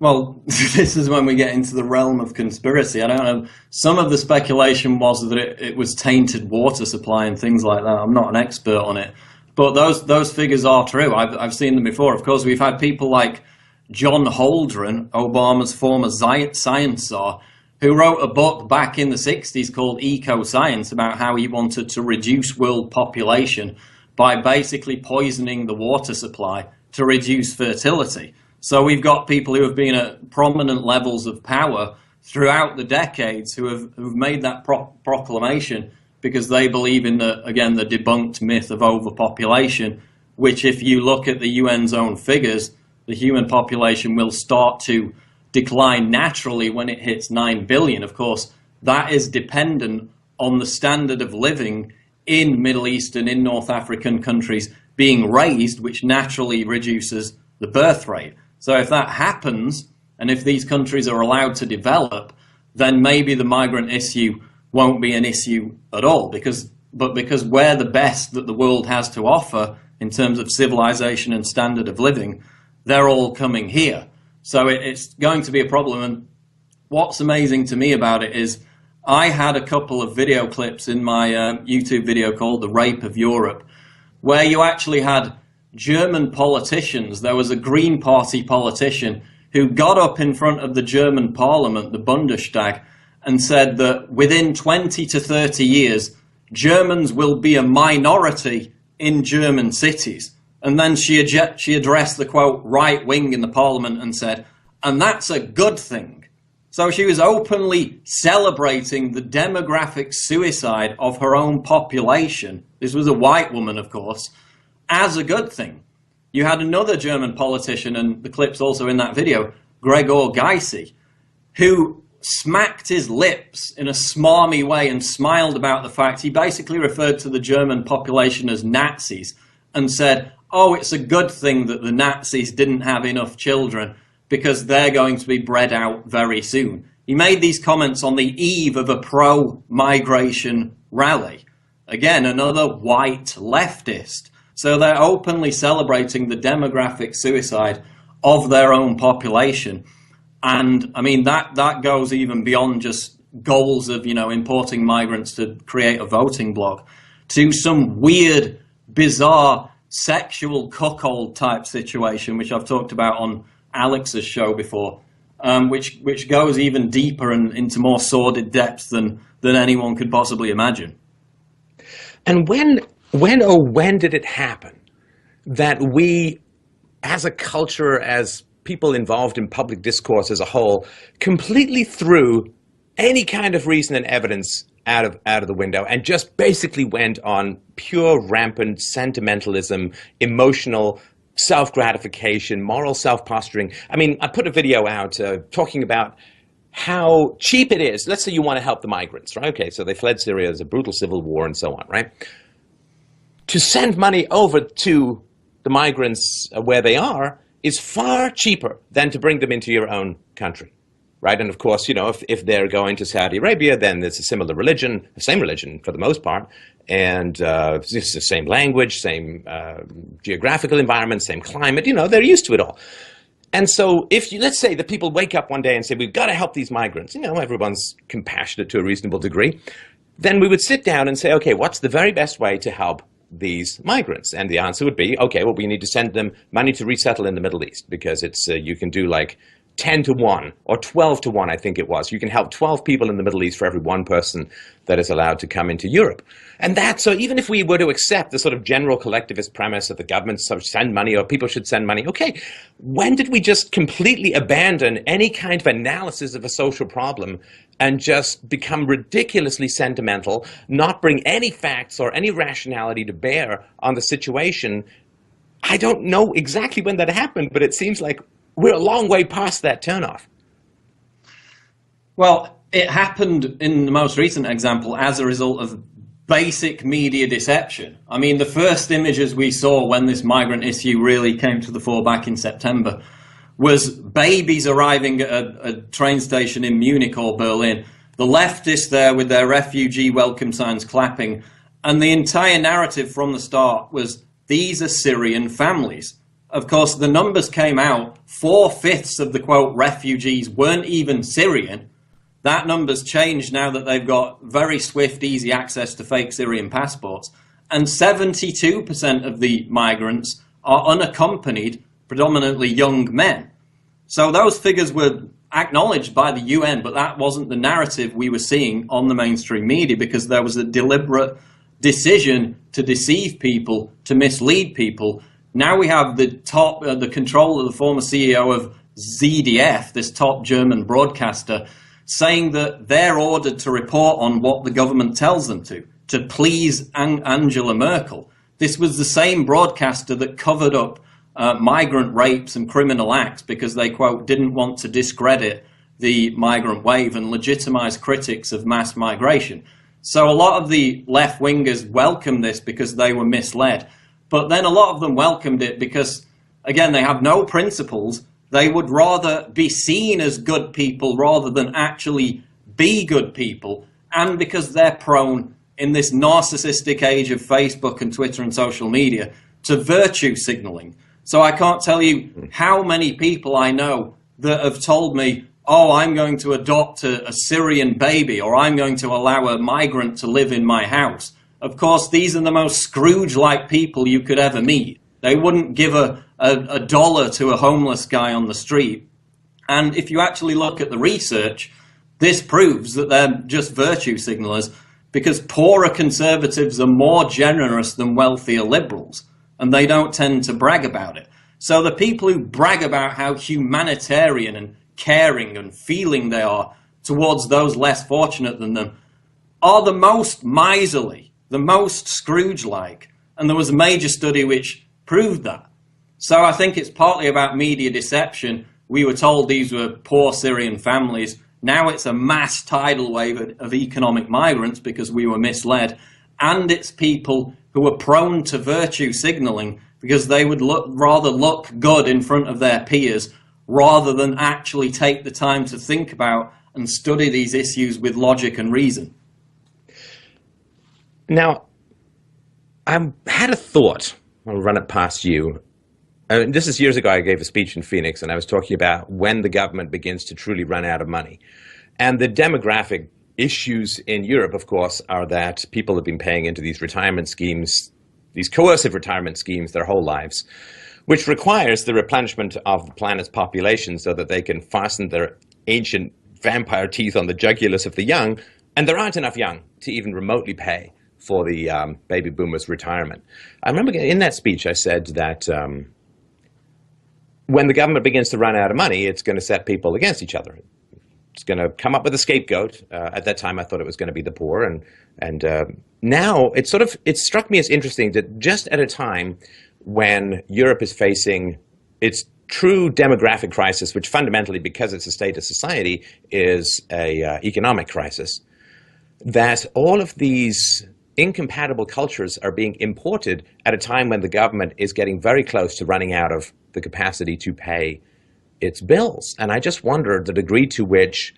Well, this is when we get into the realm of conspiracy. I don't know. Some of the speculation was that it was tainted water supply and things like that. I'm not an expert on it, but those figures are true. I've seen them before. Of course, we've had people like John Holdren, Obama's former science czar, who wrote a book back in the 60s called Eco-Science about how he wanted to reduce world population by basically poisoning the water supply to reduce fertility. So we've got people who have been at prominent levels of power throughout the decades who've made that proclamation because they believe in the debunked myth of overpopulation, which if you look at the UN's own figures, the human population will start to decline naturally when it hits 9 billion. Of course, that is dependent on the standard of living in Middle Eastern, in North African countries being raised, which naturally reduces the birth rate. So if that happens, and if these countries are allowed to develop, then maybe the migrant issue won't be an issue at all, because we're the best that the world has to offer in terms of civilization and standard of living, they're all coming here. So it's going to be a problem. And what's amazing to me about it is I had a couple of video clips in my YouTube video called The Rape of Europe, where you actually had German politicians. There was a Green Party politician who got up in front of the German parliament, the Bundestag, and said that within 20 to 30 years, Germans will be a minority in German cities. And then she addressed the, quote, right wing in the parliament and said, and that's a good thing. So she was openly celebrating the demographic suicide of her own population. This was a white woman, of course, as a good thing. You had another German politician, and the clip's also in that video, Gregor Gysi, who smacked his lips in a smarmy way and smiled about the fact he basically referred to the German population as Nazis and said, oh, it's a good thing that the Nazis didn't have enough children because they're going to be bred out very soon. He made these comments on the eve of a pro-migration rally. Again, another white leftist. So they're openly celebrating the demographic suicide of their own population. And I mean, that goes even beyond just goals of, importing migrants to create a voting bloc to some weird, bizarre, sexual cuckold type situation, which I've talked about on Alex's show before, which goes even deeper and into more sordid depths than anyone could possibly imagine. And when did it happen that we, as a culture, as people involved in public discourse as a whole, completely threw any kind of reason and evidence out of the window and just basically went on pure rampant sentimentalism, emotional self-gratification, moral self-posturing? I mean, I put a video out talking about how cheap it is. Let's say you want to help the migrants, right? Okay, so they fled Syria, there's a brutal civil war and so on, right? To send money over to the migrants where they are is far cheaper than to bring them into your own country, right? And of course, if they're going to Saudi Arabia, then it's a similar religion, the same religion for the most part, and it's the same language, same geographical environment, same climate, they're used to it all. And so let's say the people wake up one day and say, we've got to help these migrants, everyone's compassionate to a reasonable degree, then we would sit down and say, okay, what's the very best way to help these migrants? And the answer would be, okay, well, we need to send them money to resettle in the Middle East, because it's you can do like 10 to 1 or 12 to 1, I think it was. You can help 12 people in the Middle East for every one person that is allowed to come into Europe. And so even if we were to accept the sort of general collectivist premise that the government should send money or people should send money, okay, when did we just completely abandon any kind of analysis of a social problem and just become ridiculously sentimental, not bring any facts or any rationality to bear on the situation? I don't know exactly when that happened, but it seems like we're a long way past that turnoff. Well, it happened in the most recent example as a result of basic media deception. I mean, the first images we saw when this migrant issue really came to the fore back in September was babies arriving at a train station in Munich or Berlin, the leftists there with their refugee welcome signs clapping, and the entire narrative from the start was, these are Syrian families. of course, the numbers came out. 4/5 of the, quote, refugees weren't even Syrian. That number's changed now that they've got very swift, easy access to fake Syrian passports. And 72% of the migrants are unaccompanied, predominantly young men. So those figures were acknowledged by the UN, but that wasn't the narrative we were seeing on the mainstream media, because there was a deliberate decision to deceive people, to mislead people. Now we have the control of the former CEO of ZDF, this top German broadcaster, saying that they're ordered to report on what the government tells them to please Angela Merkel. This was the same broadcaster that covered up migrant rapes and criminal acts because they, quote, didn't want to discredit the migrant wave and legitimize critics of mass migration. So a lot of the left-wingers welcomed this because they were misled. But then a lot of them welcomed it because, again, they have no principles. They would rather be seen as good people rather than actually be good people. And because they're prone, in this narcissistic age of Facebook and Twitter and social media, to virtue signaling. So I can't tell you how many people I know that have told me, oh, I'm going to adopt a Syrian baby, or I'm going to allow a migrant to live in my house. Of course, these are the most Scrooge-like people you could ever meet. They wouldn't give a dollar to a homeless guy on the street. And if you actually look at the research, this proves that they're just virtue signalers, because poorer conservatives are more generous than wealthier liberals, and they don't tend to brag about it. So the people who brag about how humanitarian and caring and feeling they are towards those less fortunate than them are the most miserly, the most Scrooge-like. And there was a major study which proved that. So I think it's partly about media deception. We were told these were poor Syrian families. Now it's a mass tidal wave of economic migrants because we were misled. And it's people who are prone to virtue signaling because they would rather look good in front of their peers rather than actually take the time to think about and study these issues with logic and reason. Now, I had a thought. I'll run it past you. This is years ago. I gave a speech in Phoenix, and I was talking about when the government begins to truly run out of money. And the demographic issues in Europe, of course, are that people have been paying into these retirement schemes, these coercive retirement schemes, their whole lives, which requires the replenishment of the planet's population so that they can fasten their ancient vampire teeth on the jugulars of the young. And there aren't enough young to even remotely pay for the baby boomers' retirement. I remember in that speech I said that when the government begins to run out of money, it's going to set people against each other. It's going to come up with a scapegoat. At that time, I thought it was going to be the poor. And now it struck me as interesting that just at a time when Europe is facing its true demographic crisis, which fundamentally, because it's a state of society, is a economic crisis, that all of these incompatible cultures are being imported at a time when the government is getting very close to running out of the capacity to pay its bills. And I just wonder the degree to which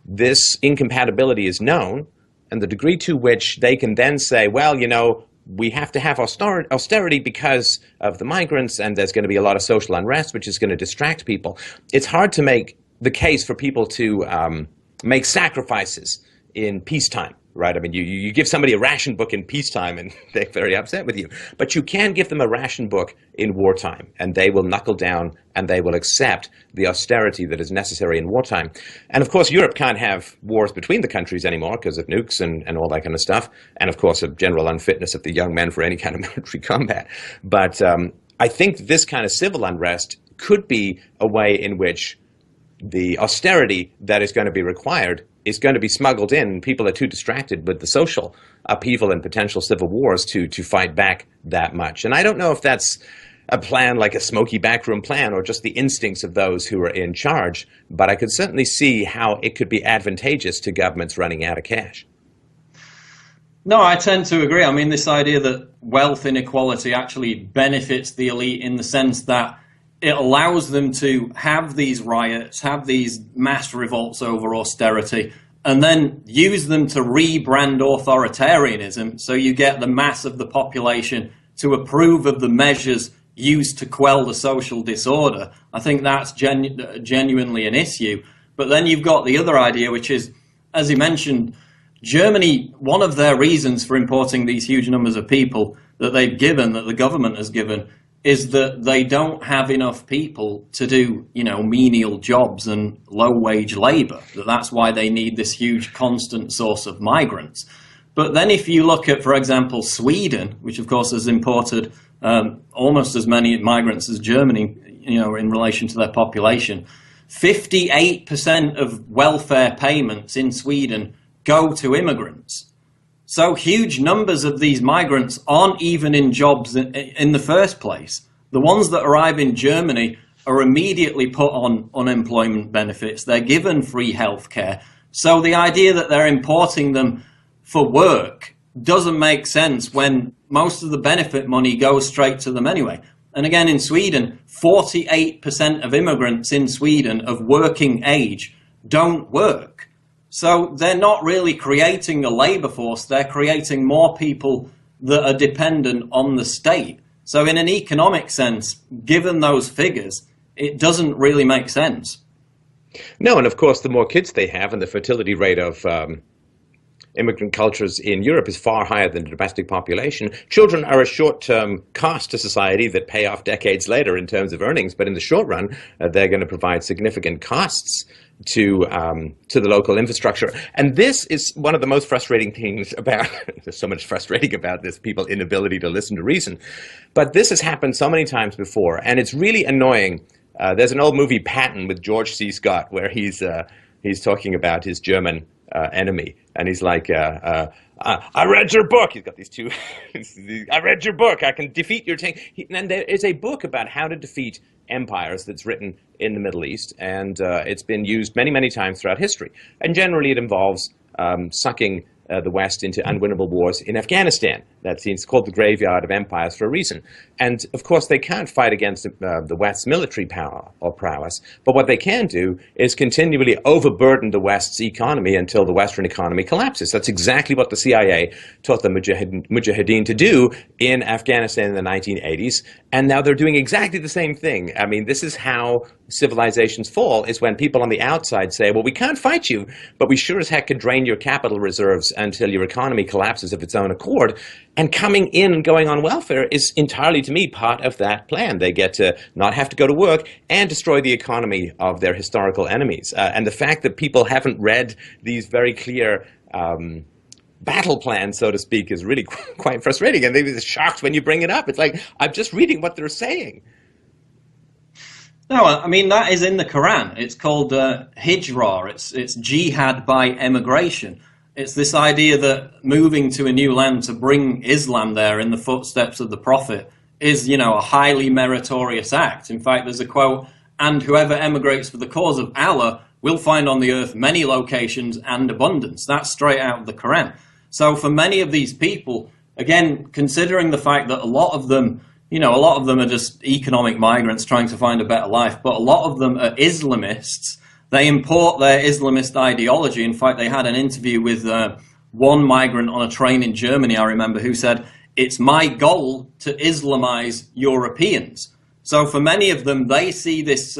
this incompatibility is known and the degree to which they can then say, well, you know, we have to have austerity because of the migrants, and there's going to be a lot of social unrest, which is going to distract people. It's hard to make the case for people to make sacrifices in peacetime. Right? I mean, you give somebody a ration book in peacetime and they're very upset with you. But you can give them a ration book in wartime and they will knuckle down and they will accept the austerity that is necessary in wartime. And of course, Europe can't have wars between the countries anymore because of nukes and all that kind of stuff. And of course, of general unfitness of the young men for any kind of military combat. But I think this kind of civil unrest could be a way in which the austerity that is going to be required is going to be smuggled in. People are too distracted with the social upheaval and potential civil wars to fight back that much. And I don't know if that's a plan like a smoky backroom plan or just the instincts of those who are in charge, but I could certainly see how it could be advantageous to governments running out of cash. No, I tend to agree. I mean, this idea that wealth inequality actually benefits the elite in the sense that it allows them to have these riots, have these mass revolts over austerity, and then use them to rebrand authoritarianism. So you get the mass of the population to approve of the measures used to quell the social disorder, I think that's genuinely an issue. But then you've got the other idea, which is, as you mentioned, Germany, one of their reasons for importing these huge numbers of people that they've given, that the government has given, is that they don't have enough people to do, menial jobs and low-wage labor. That's why they need this huge constant source of migrants. But then if you look at, for example, Sweden, which of course has imported almost as many migrants as Germany, in relation to their population, 58% of welfare payments in Sweden go to immigrants. So huge numbers of these migrants aren't even in jobs in the first place. The ones that arrive in Germany are immediately put on unemployment benefits. They're given free healthcare. So the idea that they're importing them for work doesn't make sense when most of the benefit money goes straight to them anyway. And again, in Sweden, 48% of immigrants in Sweden of working age don't work. So they're not really creating a labor force, they're creating more people that are dependent on the state. So in an economic sense, given those figures, it doesn't really make sense. No, and of course, the more kids they have and the fertility rate of immigrant cultures in Europe is far higher than the domestic population. Children are a short-term cost to society that pay off decades later in terms of earnings, but in the short run, they're going to provide significant costs to the local infrastructure. And this is one of the most frustrating things about, there's so much frustrating about this, people's inability to listen to reason. But this has happened so many times before, and it's really annoying. There's an old movie, Patton, with George C. Scott, where he's talking about his German enemy, and he's like, I read your book. He's got these two. I read your book. I can defeat your tank. And there is a book about how to defeat empires that's written in the Middle East, and it's been used many, many times throughout history. And generally, it involves sucking the West into unwinnable wars in Afghanistan. It's called the graveyard of empires for a reason. And of course, they can't fight against the West's military power or prowess. But what they can do is continually overburden the West's economy until the Western economy collapses. That's exactly what the CIA taught the Mujahideen to do in Afghanistan in the 1980s. And now they're doing exactly the same thing. I mean, this is how civilizations fall, is when people on the outside say, well, we can't fight you, but we sure as heck could drain your capital reserves until your economy collapses of its own accord. And coming in and going on welfare is entirely, to me, part of that plan. They get to not have to go to work and destroy the economy of their historical enemies. And the fact that people haven't read these very clear battle plans, so to speak, is really quite frustrating. And they're shocked when you bring it up. It's like, I'm just reading what they're saying. No, I mean, that is in the Quran. It's called hijrah. It's jihad by emigration. It's this idea that moving to a new land to bring Islam there in the footsteps of the Prophet is, a highly meritorious act. In fact, there's a quote, and whoever emigrates for the cause of Allah will find on the earth many locations and abundance. That's straight out of the Quran. So for many of these people, again, considering the fact that a lot of them are just economic migrants trying to find a better life, but a lot of them are Islamists. They import their Islamist ideology. In fact, they had an interview with one migrant on a train in Germany, I remember, who said, it's my goal to Islamize Europeans. So for many of them, they see this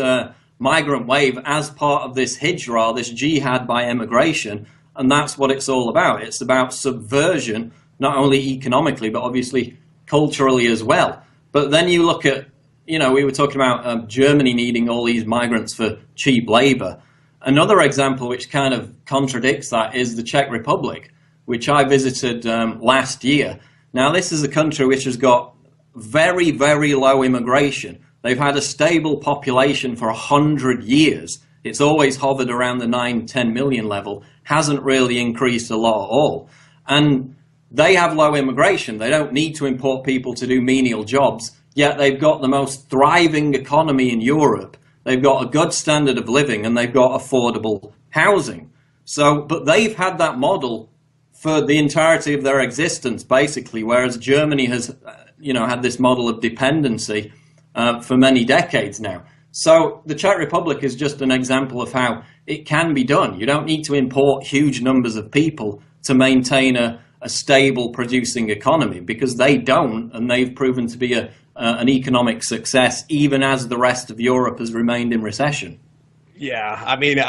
migrant wave as part of this hijrah, this jihad by emigration, and that's what it's all about. It's about subversion, not only economically, but obviously culturally as well. But then you look at, we were talking about Germany needing all these migrants for cheap labor. Another example which kind of contradicts that is the Czech Republic, which I visited last year. Now, this is a country which has got very, very low immigration. They've had a stable population for 100 years. It's always hovered around the 9-10 million level, hasn't really increased a lot at all. And they have low immigration. They don't need to import people to do menial jobs, yet they've got the most thriving economy in Europe. They've got a good standard of living and they've got affordable housing. So, but they've had that model for the entirety of their existence, basically, whereas Germany has, had this model of dependency for many decades now. So the Czech Republic is just an example of how it can be done. You don't need to import huge numbers of people to maintain a stable producing economy, because they don't, and they've proven to be a an economic success, even as the rest of Europe has remained in recession. Yeah, I mean,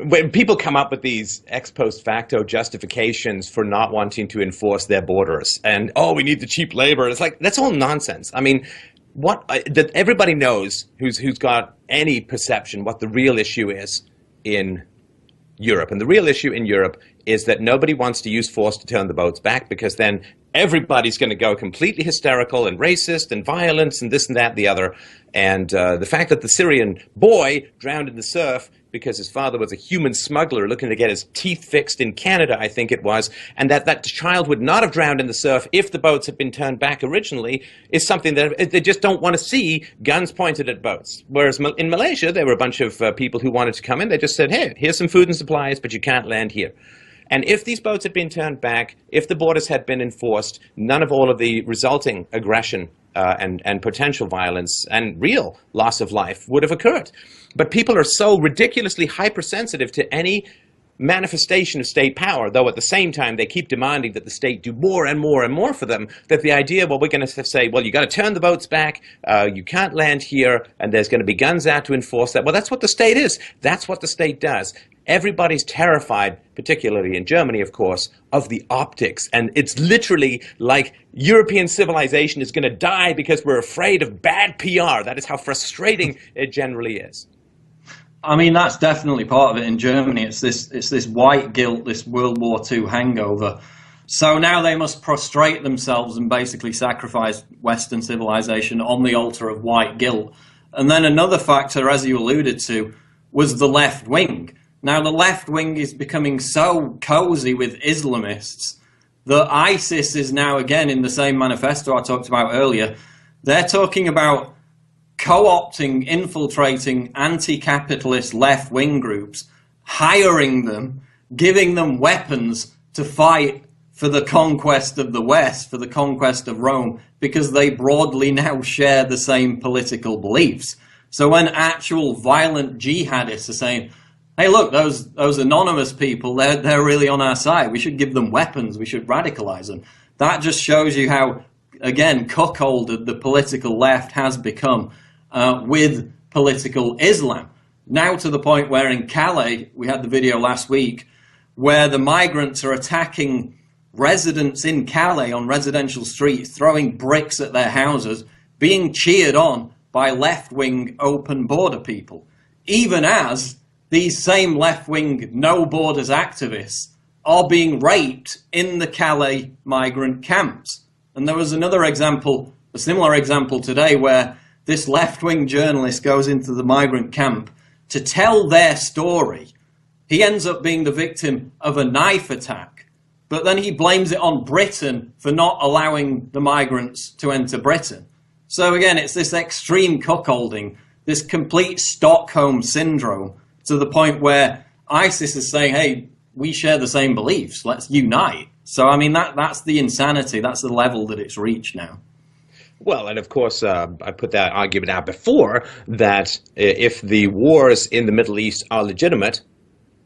when people come up with these ex post facto justifications for not wanting to enforce their borders, and oh, we need the cheap labor, it's like that's all nonsense. I mean, that everybody knows who's got any perception what the real issue is in Europe, and the real issue in Europe is that nobody wants to use force to turn the boats back, because then everybody's going to go completely hysterical and racist and violent and this and that and the other. And the fact that the Syrian boy drowned in the surf because his father was a human smuggler looking to get his teeth fixed in Canada, I think it was, and that child would not have drowned in the surf if the boats had been turned back originally, is something that they just don't want to see guns pointed at boats. Whereas in Malaysia, there were a bunch of people who wanted to come in. They just said, hey, here's some food and supplies, but you can't land here. And if these boats had been turned back, if the borders had been enforced, none of all of the resulting aggression and potential violence and real loss of life would have occurred. But people are so ridiculously hypersensitive to any manifestation of state power, though at the same time they keep demanding that the state do more and more and more for them, that the idea, well, we're going to say, well, you got to turn the boats back, you can't land here, and there's going to be guns out to enforce that. Well, that's what the state is. That's what the state does. Everybody's terrified, particularly in Germany, of course, of the optics. And it's literally like European civilization is going to die because we're afraid of bad PR. That is how frustrating it generally is. I mean, that's definitely part of it in Germany. It's this white guilt, this World War II hangover. So now they must prostrate themselves and basically sacrifice Western civilization on the altar of white guilt. And then another factor, as you alluded to, was the left wing. Now, the left wing is becoming so cozy with Islamists that ISIS is now, again, in the same manifesto I talked about earlier, they're talking about co-opting, infiltrating anti-capitalist left-wing groups, hiring them, giving them weapons to fight for the conquest of the West, for the conquest of Rome, because they broadly now share the same political beliefs. So when actual violent jihadists are saying, hey, look, those anonymous people, they're really on our side. We should give them weapons. We should radicalize them. That just shows you how, again, cuckolded the political left has become with political Islam. Now to the point where in Calais, we had the video last week, where the migrants are attacking residents in Calais on residential streets, throwing bricks at their houses, being cheered on by left-wing open border people, even as these same left-wing no borders activists are being raped in the Calais migrant camps. And there was another example, a similar example today, where this left-wing journalist goes into the migrant camp to tell their story. He ends up being the victim of a knife attack, but then he blames it on Britain for not allowing the migrants to enter Britain. So again, it's this extreme cuckolding, this complete Stockholm syndrome, to the point where ISIS is saying, hey, we share the same beliefs, let's unite. So, I mean, that's the insanity, that's the level that it's reached now. Well, and of course, I put that argument out before, that if the wars in the Middle East are legitimate,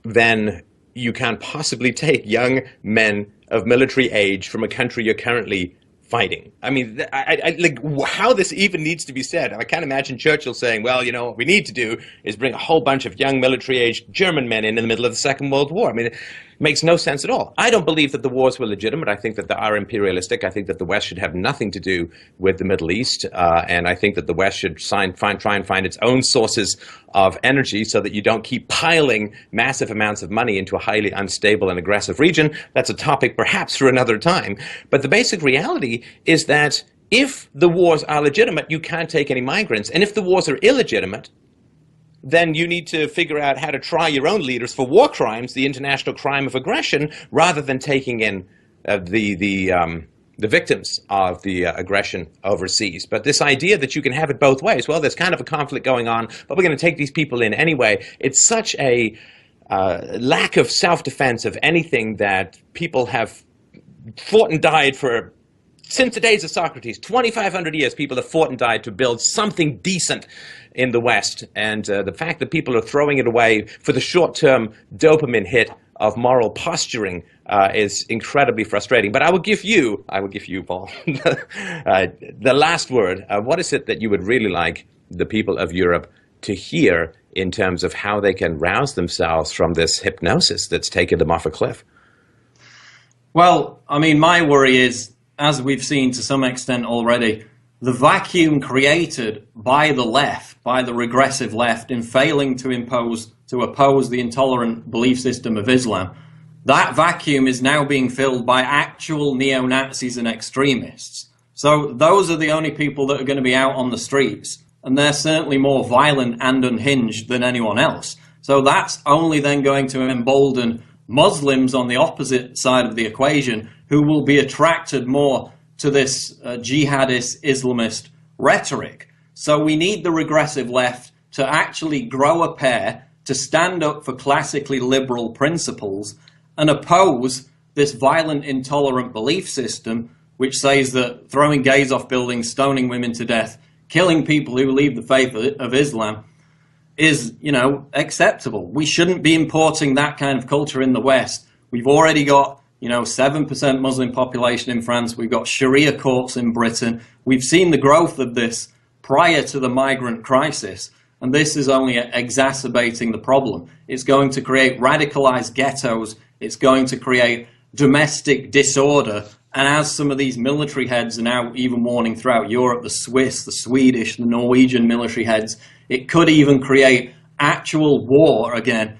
then you can't possibly take young men of military age from a country you're currently fighting. I mean, I like how this even needs to be said. I can't imagine Churchill saying, well, you know, what we need to do is bring a whole bunch of young military-aged German men in the middle of the Second World War. I mean, it makes no sense at all. I don't believe that the wars were legitimate. I think that they are imperialistic. I think that the West should have nothing to do with the Middle East. And I think that the West should try and find its own sources of energy so that you don't keep piling massive amounts of money into a highly unstable and aggressive region. That's a topic perhaps for another time. But the basic reality is that if the wars are legitimate, you can't take any migrants. And if the wars are illegitimate, then you need to figure out how to try your own leaders for war crimes, the international crime of aggression, rather than taking in the victims of the aggression overseas. But this idea that you can have it both ways, well, there's kind of a conflict going on, but we're going to take these people in anyway. It's such a lack of self-defense of anything that people have fought and died for. Since the days of Socrates, 2,500 years, people have fought and died to build something decent in the West. And the fact that people are throwing it away for the short-term dopamine hit of moral posturing is incredibly frustrating. But I will give you, Paul, the last word. What is it that you would really like the people of Europe to hear in terms of how they can rouse themselves from this hypnosis that's taken them off a cliff? Well, I mean, my worry is, as we've seen to some extent already, the vacuum created by the left, by the regressive left, in failing to oppose the intolerant belief system of Islam, that vacuum is now being filled by actual neo-Nazis and extremists. So those are the only people that are going to be out on the streets, and they're certainly more violent and unhinged than anyone else. So that's only then going to embolden Muslims on the opposite side of the equation, who will be attracted more to this jihadist Islamist rhetoric. So we need the regressive left to actually grow a pair, to stand up for classically liberal principles and oppose this violent, intolerant belief system, which says that throwing gays off buildings, stoning women to death, killing people who leave the faith of Islam is, acceptable. We shouldn't be importing that kind of culture in the West. We've already got, 7% Muslim population in France. We've got Sharia courts in Britain. We've seen the growth of this prior to the migrant crisis. And this is only exacerbating the problem. It's going to create radicalized ghettos. It's going to create domestic disorder. And as some of these military heads are now even warning throughout Europe, the Swiss, the Swedish, the Norwegian military heads, it could even create actual war again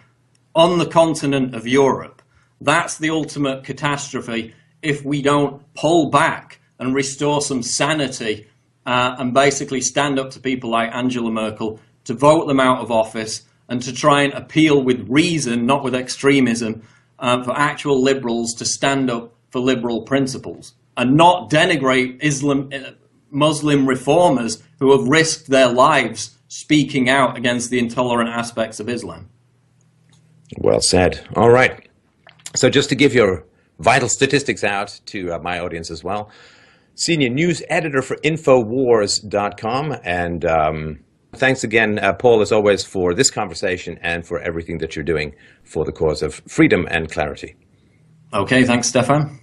on the continent of Europe. That's the ultimate catastrophe if we don't pull back and restore some sanity and basically stand up to people like Angela Merkel, to vote them out of office and to try and appeal with reason, not with extremism, for actual liberals to stand up for liberal principles and not denigrate Muslim reformers who have risked their lives speaking out against the intolerant aspects of Islam. Well said. All right. So just to give your vital statistics out to my audience as well, senior news editor for Infowars.com. And thanks again, Paul, as always, for this conversation and for everything that you're doing for the cause of freedom and clarity. Okay, thanks, Stefan.